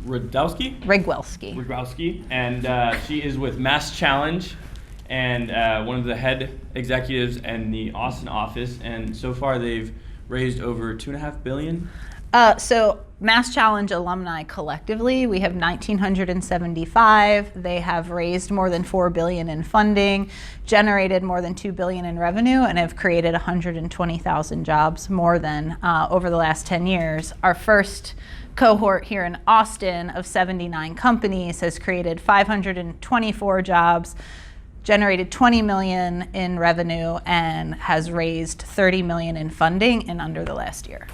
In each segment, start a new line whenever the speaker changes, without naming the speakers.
Rygwelski, and she is with MassChallenge and one of the head executives in the Austin office. And so far, they've raised over $2.5 billion.
So MassChallenge alumni collectively, we have 1,975. They have raised more than $4 billion in funding, generated more than $2 billion in revenue, and have created 120,000 jobs more than over the last 10 years. Our first cohort here in Austin of 79 companies has created 524 jobs, generated 20 million in revenue, and has raised 30 million in funding in under the last year.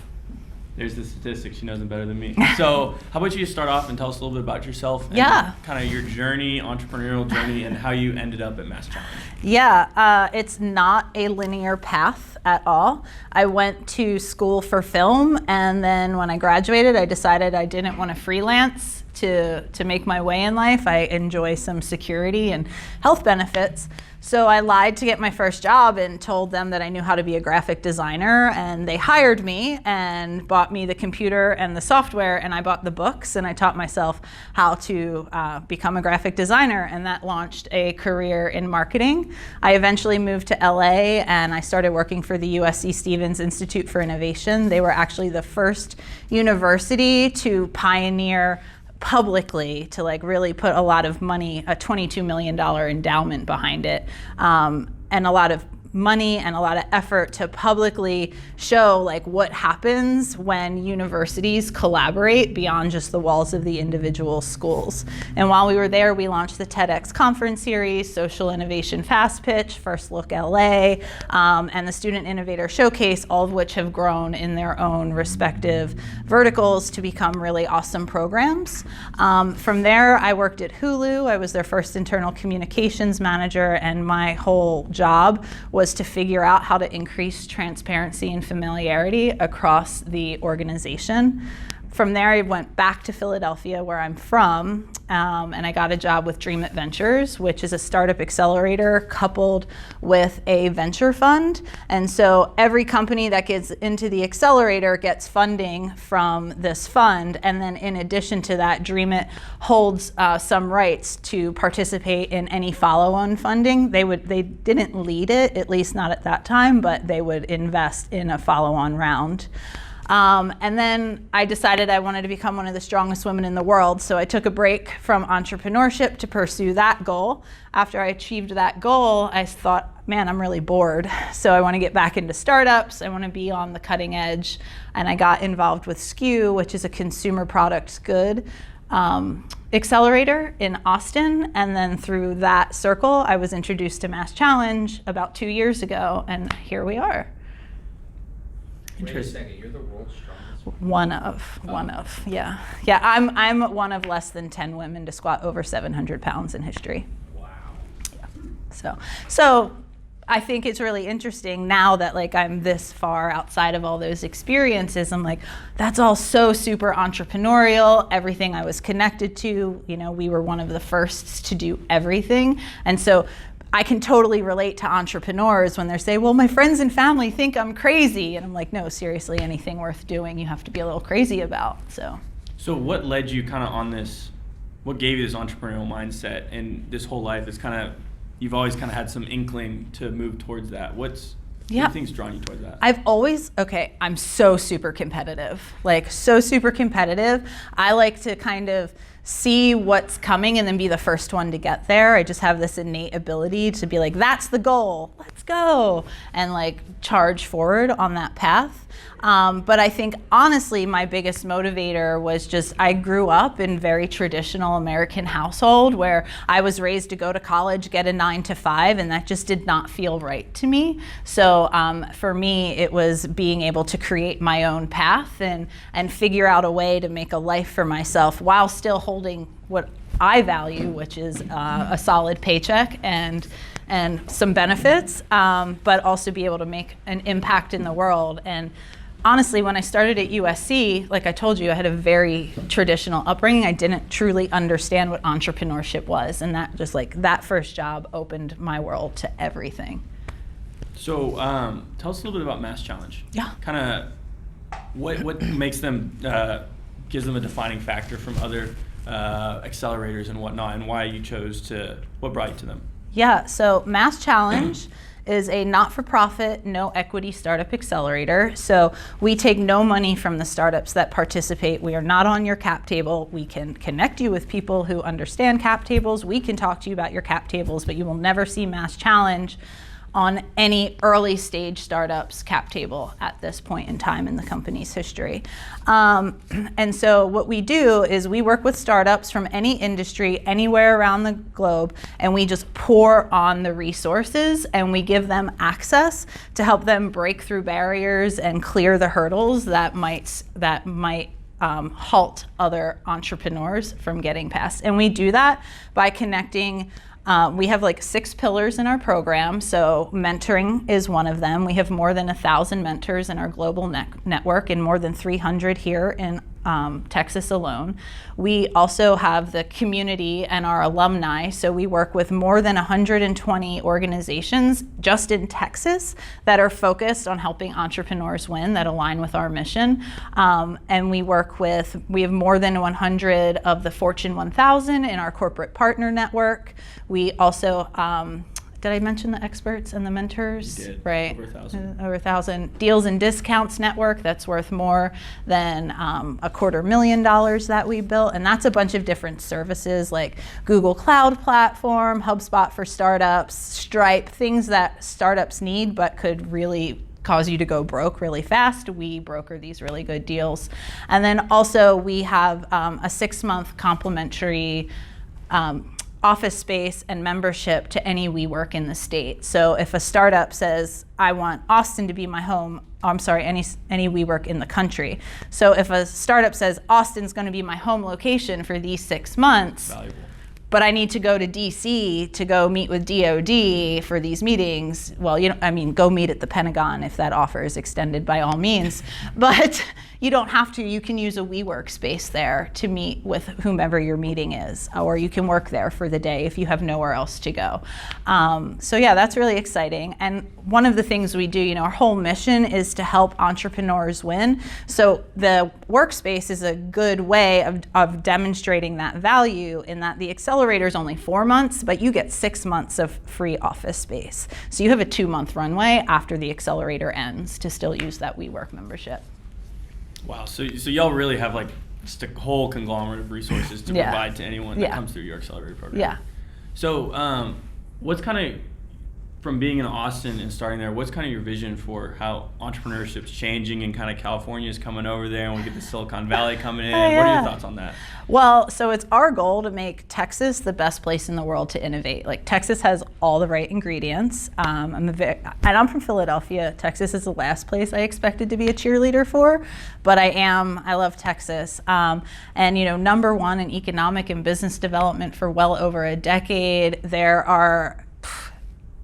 There's the statistics, she knows them better than me. So how about you just start off and tell us a little bit about yourself and kind of your journey, entrepreneurial journey, and how you ended up at MassChallenge.
Yeah, it's not a linear path at all. I went to school for film, and then when I graduated, I decided I didn't want to freelance to make my way in life. I enjoy some security and health benefits. So I lied to get my first job and told them that I knew how to be a graphic designer, and they hired me and bought me the computer and the software, and I bought the books, and I taught myself how to become a graphic designer, and that launched a career in marketing. I eventually moved to LA, and I started working for the USC Stevens Institute for Innovation. They were actually the first university to pioneer publicly, to like really put a lot of money, a $22 million endowment behind it, and a lot of money and a lot of effort to publicly show like what happens when universities collaborate beyond just the walls of the individual schools. And while we were there, we launched the TEDx conference series, Social Innovation Fast Pitch, First Look LA, and the Student Innovator Showcase, all of which have grown in their own respective verticals to become really awesome programs. From there, I worked at Hulu. I was their first internal communications manager, and my whole job was to figure out how to increase transparency and familiarity across the organization. From there, I went back to Philadelphia, where I'm from, and I got a job with Dream It Ventures, which is a startup accelerator coupled with a venture fund. And so every company that gets into the accelerator gets funding from this fund. And then in addition to that, Dream It holds some rights to participate in any follow-on funding. They didn't lead it, at least not at that time, but they would invest in a follow-on round. And then I decided I wanted to become one of the strongest women in the world, so I took a break from entrepreneurship to pursue that goal. After I achieved that goal, I thought, man, I'm really bored, so I want to get back into startups. I want to be on the cutting edge, and I got involved with SKU, which is a consumer products good accelerator in Austin, and then through that circle, I was introduced to MassChallenge about 2 years ago, and here we are.
Wait a second, you're the world's strongest
woman? One of, yeah. Yeah, I'm one of less than 10 women to squat over 700 pounds in history.
Wow.
Yeah. So I think it's really interesting now that like I'm this far outside of all those experiences. I'm like, that's all so super entrepreneurial. Everything I was connected to, you know, we were one of the firsts to do everything. And so I can totally relate to entrepreneurs when they say, well, my friends and family think I'm crazy. And I'm like, no, seriously, anything worth doing, you have to be a little crazy about, so.
So what led you kind of on this, what gave you this entrepreneurial mindset and this whole life is kind of, you've always kind of had some inkling to move towards that. What do you think's drawn you towards that? I'm so super competitive, I like to kind of see what's coming and then be the first one to get there. I just have this innate ability to be like, that's the goal, let's go, and like charge forward on that path. But I think honestly, my biggest motivator was just, I grew up in very traditional American household where I was raised to go to college, get a 9 to 5, and that just did not feel right to me. So for me, it was being able to create my own path and figure out a way to make a life for myself while still holding what I value, which is a solid paycheck and some benefits, but also be able to make an impact in the world. And honestly, when I started at USC, like I told you, I had a very traditional upbringing. I didn't truly understand what entrepreneurship was, and that just like that first job opened my world to everything. So tell us a little bit about MassChallenge.
Yeah.
Kind of what makes them
gives them a defining factor from other accelerators and whatnot, and why you chose what brought you to them?
Yeah, so MassChallenge is a not-for-profit, no equity startup accelerator. So we take no money from the startups that participate. We are not on your cap table. We can connect you with people who understand cap tables. We can talk to you about your cap tables, but you will never see MassChallenge on any early stage startups cap table at this point in time in the company's history. And so what we do is we work with startups from any industry, anywhere around the globe, and we just pour on the resources and we give them access to help them break through barriers and clear the hurdles that might halt other entrepreneurs from getting past. And we do that by connecting. We have like 6 pillars in our program. So mentoring is one of them. We have more than 1,000 mentors in our global network and more than 300 here in Texas alone. We also have the community and our alumni. So we work with more than 120 organizations just in Texas that are focused on helping entrepreneurs win, that align with our mission. And we have more than 100 of the Fortune 1000 in our corporate partner network. We also, did I mention the experts and the mentors?
You did.
Right.
Over 1,000.
Over 1,000. Deals and discounts network that's worth more than $250,000 that we built. And that's a bunch of different services like Google Cloud Platform, HubSpot for startups, Stripe, things that startups need but could really cause you to go broke really fast. We broker these really good deals. And then also we have a 6-month complimentary office space and membership to any WeWork in the state. So if a startup says, I want Austin to be my home, any WeWork in the country. So if a startup says, Austin's gonna be my home location for these 6 months,
Valuable.
but I need to go to DC to go meet with DOD for these meetings, well, go meet at the Pentagon if that offer is extended by all means. But you don't have to. You can use a WeWork space there to meet with whomever your meeting is, or you can work there for the day if you have nowhere else to go. So yeah, that's really exciting. And one of the things we do, our whole mission is to help entrepreneurs win. So the workspace is a good way of demonstrating that value, in that the accelerator is only 4 months, but you get 6 months of free office space. So you have a 2-month runway after the accelerator ends to still use that WeWork membership.
Wow, so y'all really have like just a whole conglomerate of resources to provide to anyone that comes through your accelerator program.
Yeah.
So what's kind of, from being in Austin and starting there, what's kind of your vision for how entrepreneurship's changing and kind of California is coming over there and we get the Silicon Valley coming in? What are your thoughts on that?
Well, so it's our goal to make Texas the best place in the world to innovate. Like, Texas has all the right ingredients. I'm from Philadelphia. Texas is the last place I expected to be a cheerleader for, but I love Texas. And number one in economic and business development for well over a decade. There are,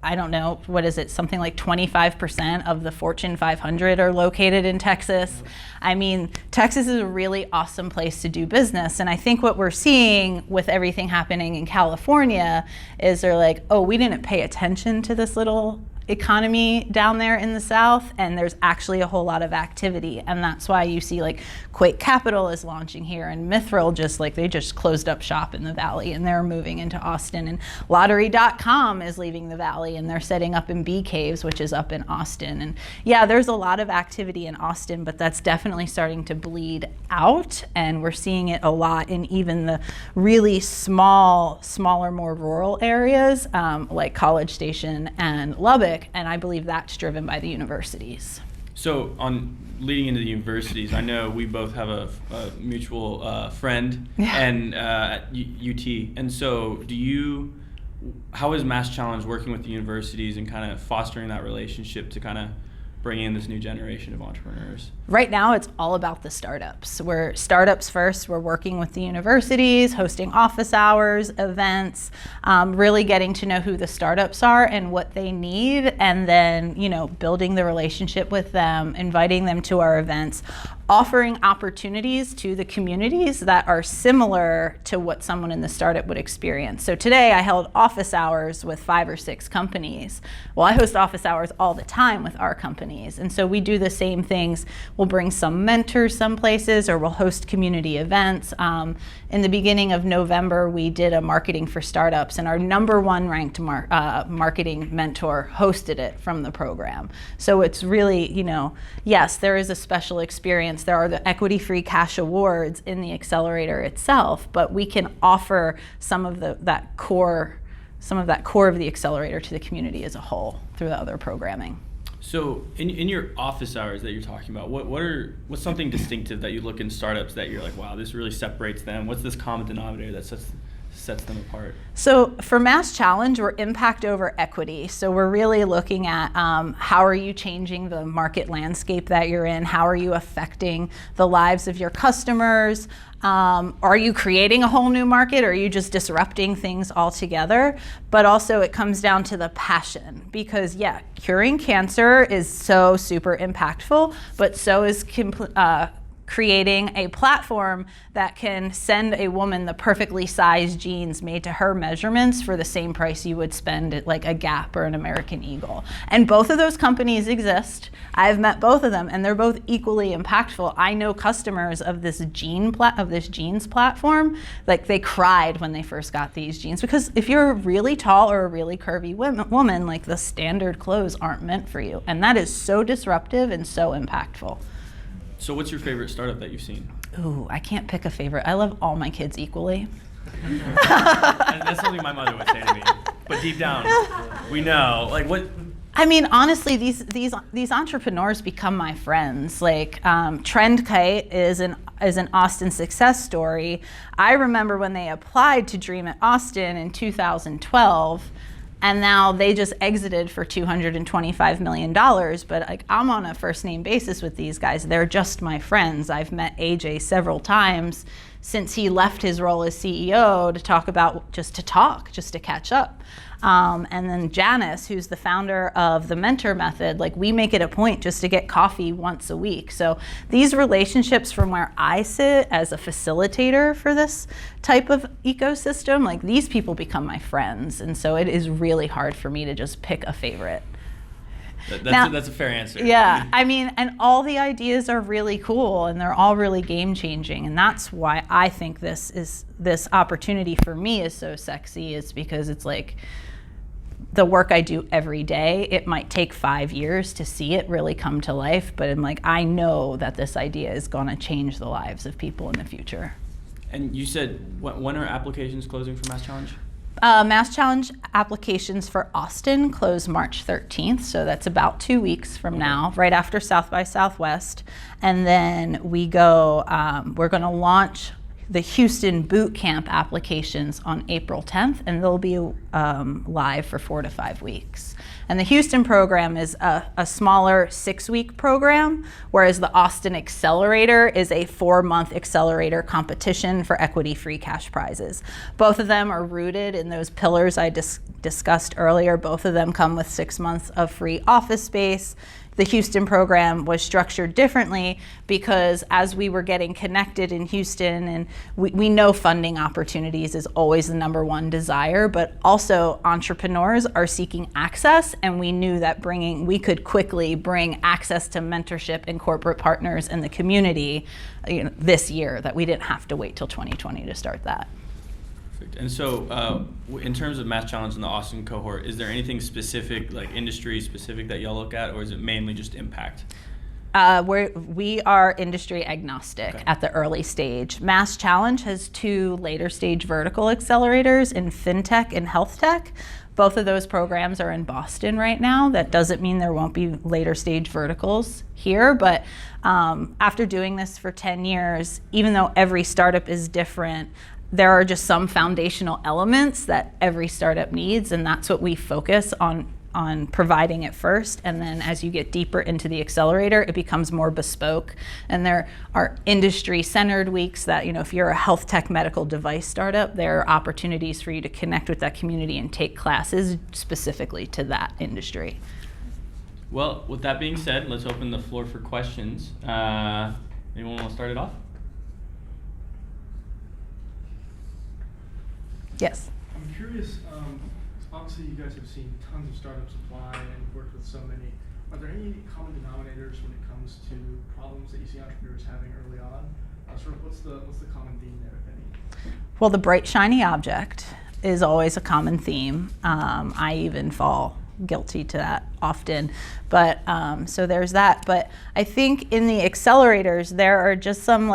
I don't know, what is it, something like 25% of the Fortune 500 are located in Texas. I mean, Texas is a really awesome place to do business. And I think what we're seeing with everything happening in California is they're like, oh, we didn't pay attention to this little economy down there in the South, and there's actually a whole lot of activity. And that's why you see like Quake Capital is launching here, and Mithril they just closed up shop in the Valley and they're moving into Austin, and Lottery.com is leaving the Valley and they're setting up in Bee Caves, which is up in Austin. And yeah, there's a lot of activity in Austin, but that's definitely starting to bleed out, and we're seeing it a lot in even the really smaller, more rural areas like College Station and Lubbock. And I believe that's driven by the universities.
So on leading into the universities, I know we both have a mutual friend and at UT. And so how is MassChallenge working with the universities and kind of fostering that relationship to kind of bring in this new generation of entrepreneurs?
Right now, it's all about the startups. We're startups first. We're working with the universities, hosting office hours, events, really getting to know who the startups are and what they need, and then, building the relationship with them, inviting them to our events. offering opportunities to the communities that are similar to what someone in the startup would experience. So today I held office hours with 5 or 6 companies. Well, I host office hours all the time with our companies. And so we do the same things. We'll bring some mentors some places, or we'll host community events. In the beginning of November, we did a marketing for startups, and our #1 ranked marketing mentor hosted it from the program. So it's really, yes, there is a special experience. There are the equity-free cash awards in the accelerator itself, but we can offer some of that core of the accelerator to the community as a whole through the other programming.
So in your office hours that you're talking about, what's something distinctive that you look in startups that you're like, wow, this really separates them? What's this common denominator that sets them apart?
So for MassChallenge, we're impact over equity. So we're really looking at how are you changing the market landscape that you're in? How are you affecting the lives of your customers? Are you creating a whole new market, or are you just disrupting things altogether? But also it comes down to the passion, because curing cancer is so super impactful, but so is creating a platform that can send a woman the perfectly sized jeans made to her measurements for the same price you would spend at like a Gap or an American Eagle. And both of those companies exist. I've met both of them, and they're both equally impactful. I know customers of this jeans platform, like they cried when they first got these jeans, because if you're really tall or a really curvy woman, like the standard clothes aren't meant for you. And that is so disruptive and so impactful.
So what's your favorite startup that you've seen?
Ooh, I can't pick a favorite. I love all my kids equally.
And that's something my mother would say to me. But deep down, we know. Like what?
I mean, honestly, these entrepreneurs become my friends. Like Trendkite is an Austin success story. I remember when they applied to Dream at Austin in 2012. And now they just exited for $225 million. But like, I'm on a first name basis with these guys. They're just my friends. I've met AJ several times since he left his role as CEO to catch up. And then Janice, who's the founder of the Mentor Method, like we make it a point just to get coffee once a week. So these relationships from where I sit as a facilitator for this type of ecosystem, like these people become my friends. And so it is really hard for me to just pick a favorite.
That's a fair answer.
Yeah, I mean, and all the ideas are really cool, and they're all really game changing, and that's why I think this opportunity for me is so sexy, is because it's like the work I do every day. It might take 5 years to see it really come to life, but I'm like, I know that this idea is going to change the lives of people in the future.
And you said, when are applications closing for MassChallenge?
MassChallenge applications for Austin close March 13th, so that's about 2 weeks from now, right after South by Southwest. And then we're going to launch the Houston boot camp applications on April 10th, and they'll be live for 4 to 5 weeks. And the Houston program is a smaller 6-week program, whereas the Austin Accelerator is a 4-month accelerator competition for equity-free cash prizes. Both of them are rooted in those pillars I discussed earlier. Both of them come with 6 months of free office space. The Houston program was structured differently because as we were getting connected in Houston, and we know funding opportunities is always the #1 desire, but also entrepreneurs are seeking access, and we knew that we could quickly bring access to mentorship and corporate partners in the community this year, that we didn't have to wait till 2020 to start that.
And so, in terms of MassChallenge in the Austin cohort, is there anything specific, like industry specific, that y'all look at, or is it mainly just impact?
We are industry agnostic at the early stage. MassChallenge has 2 later stage vertical accelerators in fintech and health tech. Both of those programs are in Boston right now. That doesn't mean there won't be later stage verticals here, but after doing this for 10 years, even though every startup is different, there are just some foundational elements that every startup needs, and that's what we focus on providing it first. And then as you get deeper into the accelerator, it becomes more bespoke. And there are industry-centered weeks that, if you're a health tech medical device startup, there are opportunities for you to connect with that community and take classes specifically to that industry.
Well, with that being said, let's open the floor for questions. Anyone want to start it off?
Yes.
I'm curious, obviously you guys have seen tons of startups apply and worked with so many. Are there any common denominators when it comes to problems that you see entrepreneurs having early on? Sort of what's the common theme there, if any?
Well, the bright, shiny object is always a common theme. I even fall guilty to that often. But so there's that. But I think in the accelerators, there are just some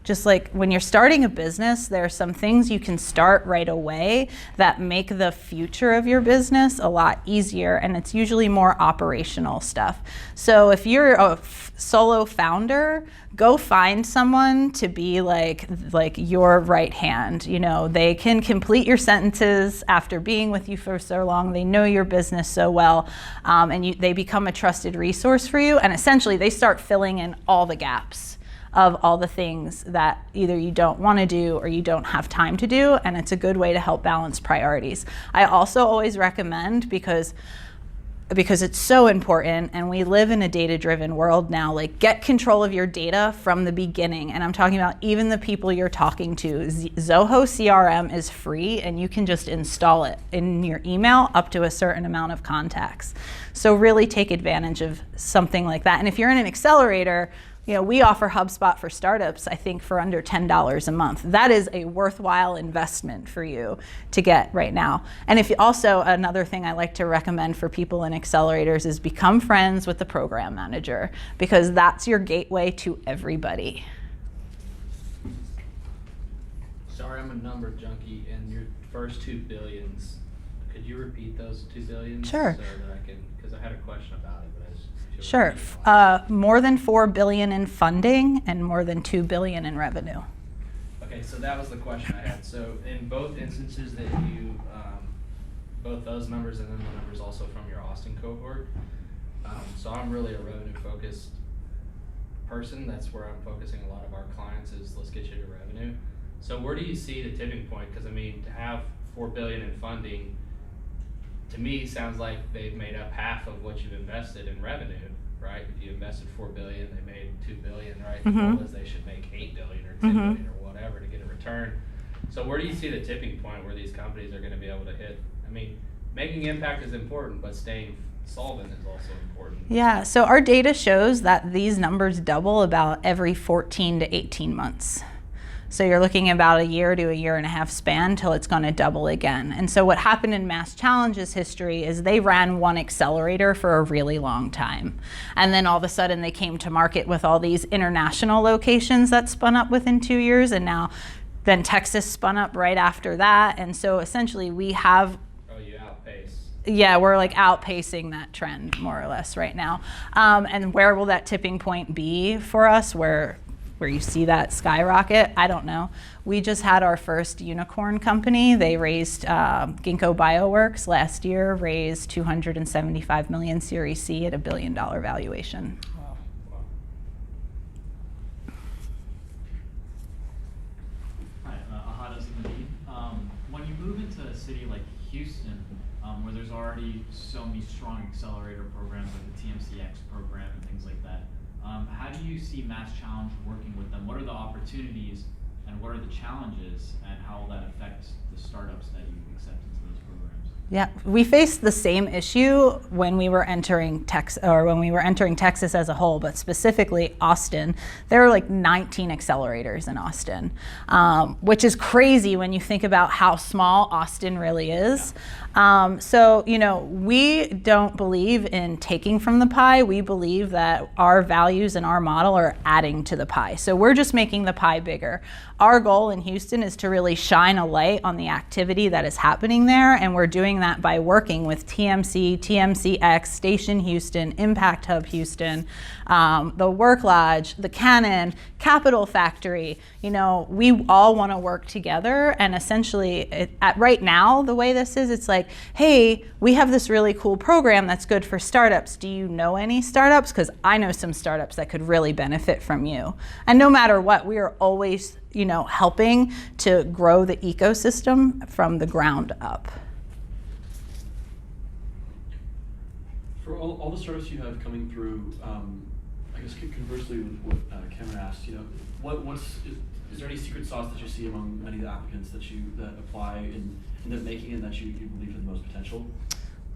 just like when you're starting a business, there are some things you can start right away that make the future of your business a lot easier, and it's usually more operational stuff. So if you're a solo founder, go find someone to be like your right hand. You know, they can complete your sentences after being with you for so long. They know your business so well, and they become a trusted resource for you, and essentially they start filling in all the gaps of all the things that either you don't want to do or you don't have time to do, and it's a good way to help balance priorities. I also always recommend, because it's so important, and we live in a data-driven world now, like get control of your data from the beginning. And I'm talking about even the people you're talking to. Zoho CRM is free, and you can just install it in your email up to a certain amount of contacts. So really take advantage of something like that. And if you're in an accelerator, you know, we offer HubSpot for startups, I think, for under $10 a month. That is a worthwhile investment for you to get right now. And if you also, another thing I like to recommend for people in accelerators is become friends with the program manager, because that's your gateway to everybody.
Sorry, I'm a number junkie, and your first 2 billions, could you repeat those 2 billions?
Sure.
So that I can, because I had a question about it, but I just feel
Sure.
like you know.
More than $4 billion in funding and more than $2 billion in revenue.
Okay, so that was the question I had. So in both instances that you, both those numbers and then the numbers also from your Austin cohort, so I'm really a revenue-focused person. That's where I'm focusing a lot of our clients is let's get you to revenue. So where do you see the tipping point? Because I mean, to have $4 billion in funding, to me, sounds like they've made up half of what you've invested in revenue, right? If you invested $4 billion, they made $2 billion, right? The goal is they should make $8 billion or $10 billion or whatever to get a return. So where do you see the tipping point where these companies are going to be able to hit? I mean, making impact is important, but staying solvent is also important.
Yeah, so our data shows that these numbers double about every 14 to 18 months. So you're looking about a year to a year and a half span till it's going to double again. And so what happened in MassChallenge's history is they ran one accelerator for a really long time. And then all of a sudden they came to market with all these international locations that spun up within 2 years. And then Texas spun up right after that. And so essentially we have...
Oh, you outpace.
Yeah, we're like outpacing that trend more or less right now. And where will that tipping point be for us? Where you see that skyrocket? I don't know. We just had our first unicorn company. They raised, Ginkgo Bioworks last year raised $275 million Series C at $1 billion valuation.
Wow.
Hi, Ahad Azimadi. When you move into a city like Houston, where there's already so many strong accelerator programs like the TMCX program and things like that, how do you see MassChallenge working with them? What are the opportunities and what are the challenges, and how will that affect the startups that you accept into those programs?
Yeah, we faced the same issue when we were entering Texas as a whole, but specifically Austin. There are like 19 accelerators in Austin, which is crazy when you think about how small Austin really is. So, you know, we don't believe in taking from the pie. We believe that our values and our model are adding to the pie. So we're just making the pie bigger. Our goal in Houston is to really shine a light on the activity that is happening there, and we're doing that by working with TMC, TMCX, Station Houston, Impact Hub Houston, the Work Lodge, the Cannon, Capital Factory. You know, we all want to work together, and essentially, right now, the way this is, it's like, hey, we have this really cool program that's good for startups. Do you know any startups? Because I know some startups that could really benefit from you. And no matter what, we are always, you know, helping to grow the ecosystem from the ground up.
For all the startups you have coming through, I guess conversely with what Cameron asked, you know, is there any secret sauce that you see among many of the applicants that apply and end up making it that you believe has the most potential?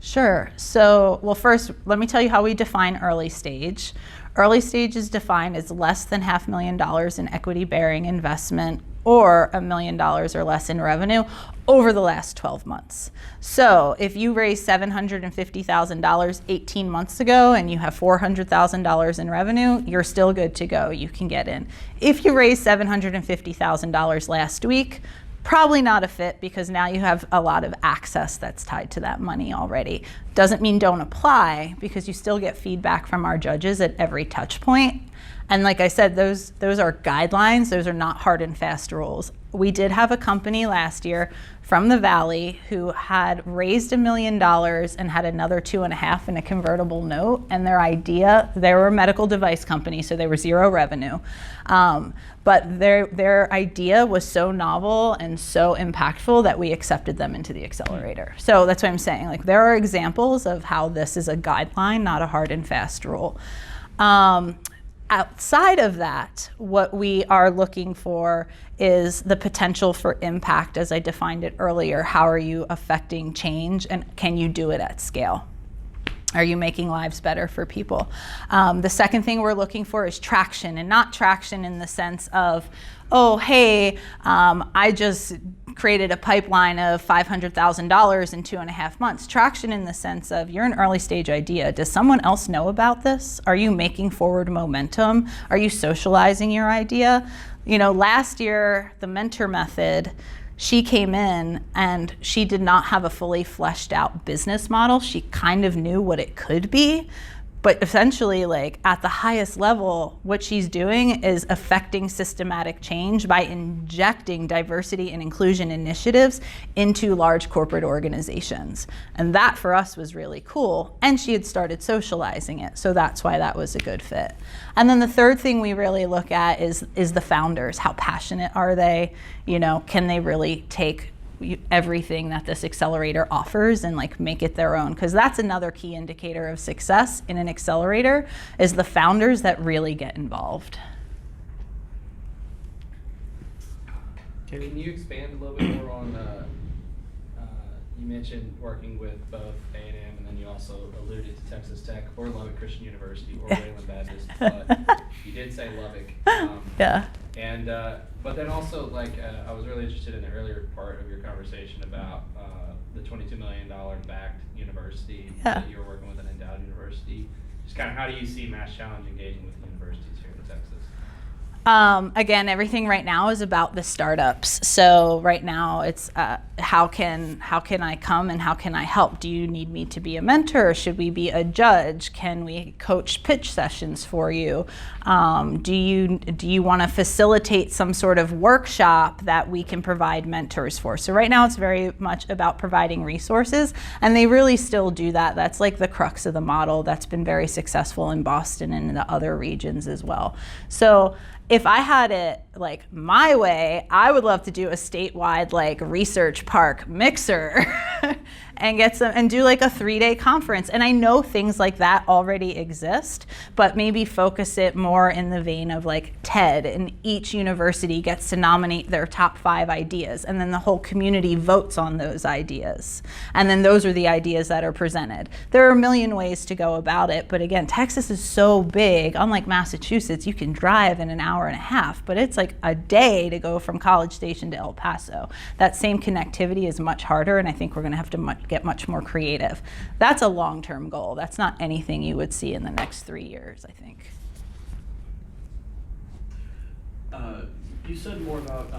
Sure. So, well, first, let me tell you how we define early stage. Early stage is defined as less than $500,000 in equity-bearing investment or $1 million or less in revenue over the last 12 months. So if you raised $750,000 18 months ago and you have $400,000 in revenue, you're still good to go. You can get in. If you raised $750,000 last week, probably not a fit because now you have a lot of access that's tied to that money already. Doesn't mean don't apply because you still get feedback from our judges at every touch point. And like I said, those are guidelines. Those are not hard and fast rules. We did have a company last year from the Valley who had raised $1 million and had another 2.5 in a convertible note. And their idea, they were a medical device company, so they were zero revenue. But their idea was so novel and so impactful that we accepted them into the accelerator. So that's what I'm saying. Like, there are examples of how this is a guideline, not a hard and fast rule. Outside of that, what we are looking for is the potential for impact, as I defined it earlier. How are you affecting change, and can you do it at scale? Are you making lives better for people? The second thing we're looking for is traction, and not traction in the sense of, oh, hey, I just created a pipeline of $500,000 in 2.5 months. Traction in the sense of, you're an early stage idea. Does someone else know about this? Are you making forward momentum? Are you socializing your idea? You know, last year, the mentor method, she came in and she did not have a fully fleshed out business model. She kind of knew what it could be, but essentially, like, at the highest level, what she's doing is affecting systematic change by injecting diversity and inclusion initiatives into large corporate organizations. And that for us was really cool. And she had started socializing it. So that's why that was a good fit. And then the third thing we really look at is the founders. How passionate are they? You know, can they really take everything that this accelerator offers and like make it their own? Because that's another key indicator of success in an accelerator, is the founders that really get involved.
Can you expand a little bit more on, you mentioned working with both A&M and then you also alluded to Texas Tech or Lubbock Christian University or Wayland Baptist, but you did say Lubbock.
Yeah.
And but then also, like, I was really interested in the earlier part of your conversation about the $22 million backed university that you're working with, an endowed university. Just kind of, how do you see MassChallenge engaging with universities here in Texas?
Again, everything right now is about the startups. So right now it's how can I come and how can I help? Do you need me to be a mentor? Should we be a judge? Can we coach pitch sessions for you? Do you want to facilitate some sort of workshop that we can provide mentors for? So right now it's very much about providing resources, and they really still do that. That's like the crux of the model that's been very successful in Boston and in the other regions as well. So if I had it like my way, I would love to do a statewide like research park mixer and get some and do like a 3-day conference. And I know things like that already exist, but maybe focus it more in the vein of like TED, and each university gets to nominate their top 5 ideas, and then the whole community votes on those ideas. And then those are the ideas that are presented. There are a million ways to go about it, but again, Texas is so big. Unlike Massachusetts, you can drive in an hour and a half, but it's like a day to go from College Station to El Paso. That same connectivity is much harder, and I think we're going to have to get much more creative. That's a long-term goal. That's not anything you would see in the next 3 years, I think.
You said more about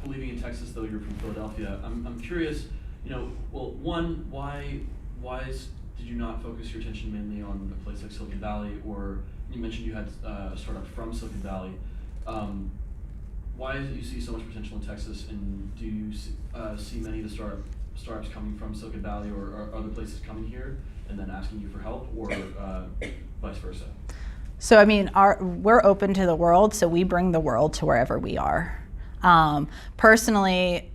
believing in Texas, though you're from Philadelphia. I'm curious, you know, well, one, why did you not focus your attention mainly on a place like Silicon Valley, or you mentioned you had a startup from Silicon Valley. Why is it you see so much potential in Texas, and do you see many of the startups coming from Silicon Valley or other places coming here and then asking you for help, or vice versa? So, I mean, we're open to the world, so we bring the world to wherever we are. I personally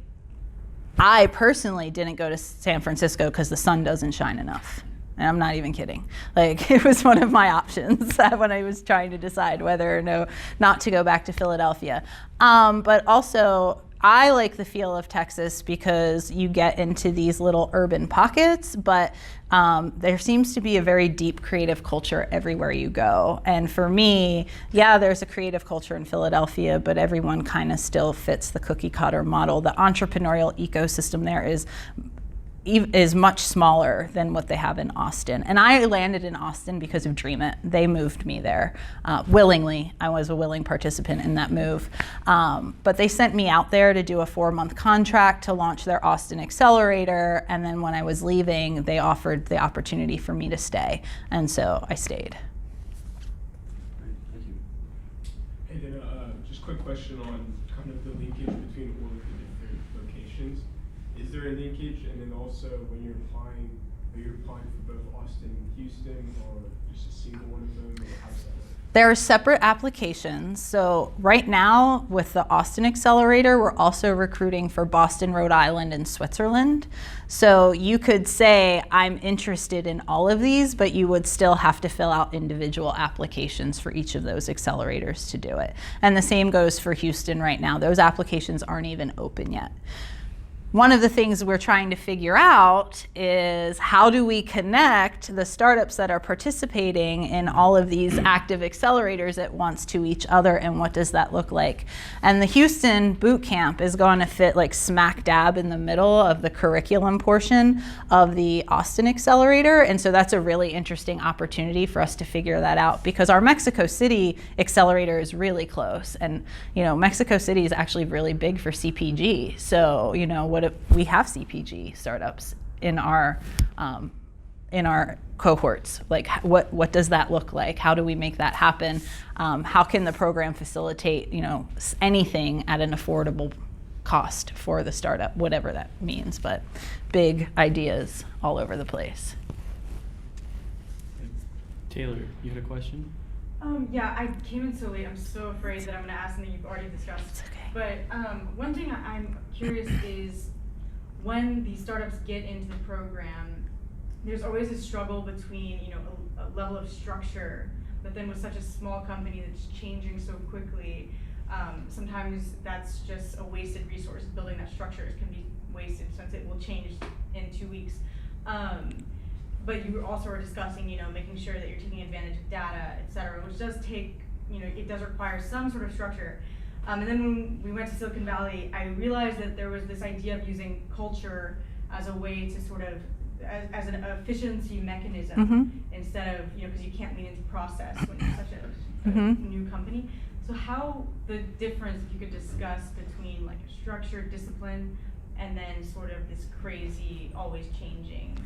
didn't go to San Francisco because the sun doesn't shine enough.
And I'm not even kidding. Like, it was one of my options when I was trying to decide whether or not to go back to Philadelphia. But also, I like the feel of Texas because you get into these little urban pockets, but there seems to be a very deep creative culture everywhere you go. And for me, yeah, there's a creative culture in Philadelphia, but everyone kind of still fits the cookie cutter model. The entrepreneurial ecosystem there is much smaller than what they have in Austin. And I landed in Austin because of Dream It. They moved me there willingly. I was a willing participant in that move. But they sent me out there to do a 4-month contract to launch their Austin accelerator. And then when I was leaving, they offered the opportunity for me to stay. And so I stayed.
Great, thank you.
And then just quick question on kind of the linkage between all of the different locations. Is there a linkage? And then also when you're applying, are you applying for both Austin and Houston, or just a single one of them, or how's that work?
There are separate applications. So right now with the Austin Accelerator, we're also recruiting for Boston, Rhode Island, and Switzerland. So you could say, I'm interested in all of these, but you would still have to fill out individual applications for each of those accelerators to do it. And the same goes for Houston right now. Those applications aren't even open yet. One of the things we're trying to figure out is how do we connect the startups that are participating in all of these active accelerators at once to each other, and what does that look like? And the Houston boot camp is going to fit like smack dab in the middle of the curriculum portion of the Austin accelerator, and so that's a really interesting opportunity for us to figure that out, because our Mexico City accelerator is really close, and Mexico City is actually really big for CPG, so what if we have CPG startups in our cohorts? Like, what does that look like? How do we make that happen? How can the program facilitate anything at an affordable cost for the startup, whatever that means? But big ideas all over the place.
Taylor, you had a question?
Yeah, I came in so late. I'm so afraid that I'm going to ask something you've already discussed.
It's okay.
But one thing I'm curious is, when these startups get into the program, there's always a struggle between a level of structure, but then with such a small company that's changing so quickly, sometimes that's just a wasted resource. Building that structure can be wasted since it will change in 2 weeks. But you also were discussing, making sure that you're taking advantage of data, et cetera, which does take, it does require some sort of structure. And then when we went to Silicon Valley, I realized that there was this idea of using culture as a way to sort of, as an efficiency mechanism, instead of, because you can't lean into process when you're such a new company. So how the difference, if you could discuss, between like a structured discipline and then sort of this crazy, always changing.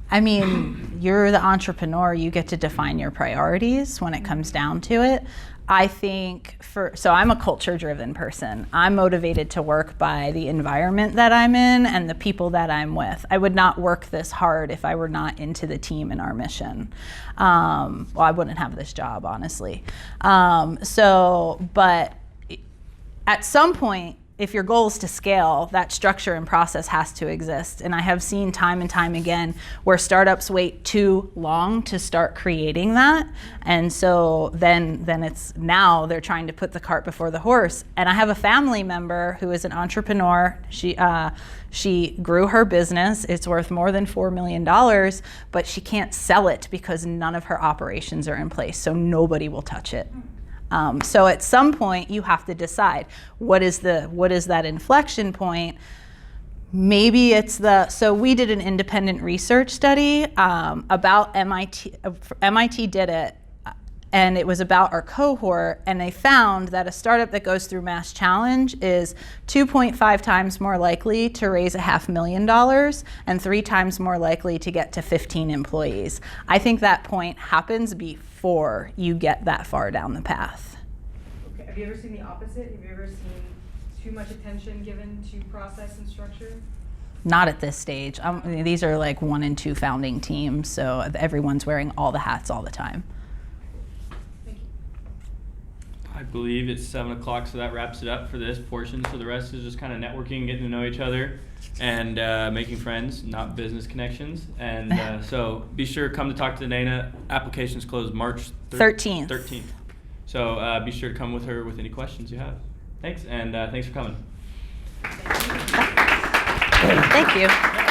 I mean, you're the entrepreneur, you get to define your priorities when it comes down to it. I think so I'm a culture-driven person. I'm motivated to work by the environment that I'm in and the people that I'm with. I would not work this hard if I were not into the team and our mission. Well, I wouldn't have this job, honestly. But at some point, if your goal is to scale, that structure and process has to exist. And I have seen time and time again where startups wait too long to start creating that. And so then it's now they're trying to put the cart before the horse. And I have a family member who is an entrepreneur. She grew her business. It's worth more than $4 million, but she can't sell it because none of her operations are in place. So nobody will touch it. So at some point you have to decide what is that inflection point. Maybe it's so we did an independent research study about MIT. MIT did it, and it was about our cohort, and they found that a startup that goes through MassChallenge is 2.5 times more likely to raise $500,000 and 3 times more likely to get to 15 employees. I think that point happens before you get that far down the path.
Okay. Have you ever seen the opposite? Have you ever seen too much attention given to process and structure?
Not at this stage. These are like 1 and 2 founding teams, so everyone's wearing all the hats all the time.
Thank you.
believe it's 7 o'clock, so that wraps it up for this portion. So the rest is just kind of networking, getting to know each other, and making friends, not business connections. And so be sure to come to talk to Dana. Applications close March
13th.
13th. So be sure to come with her with any questions you have. Thanks, and thanks for coming.
Thank you.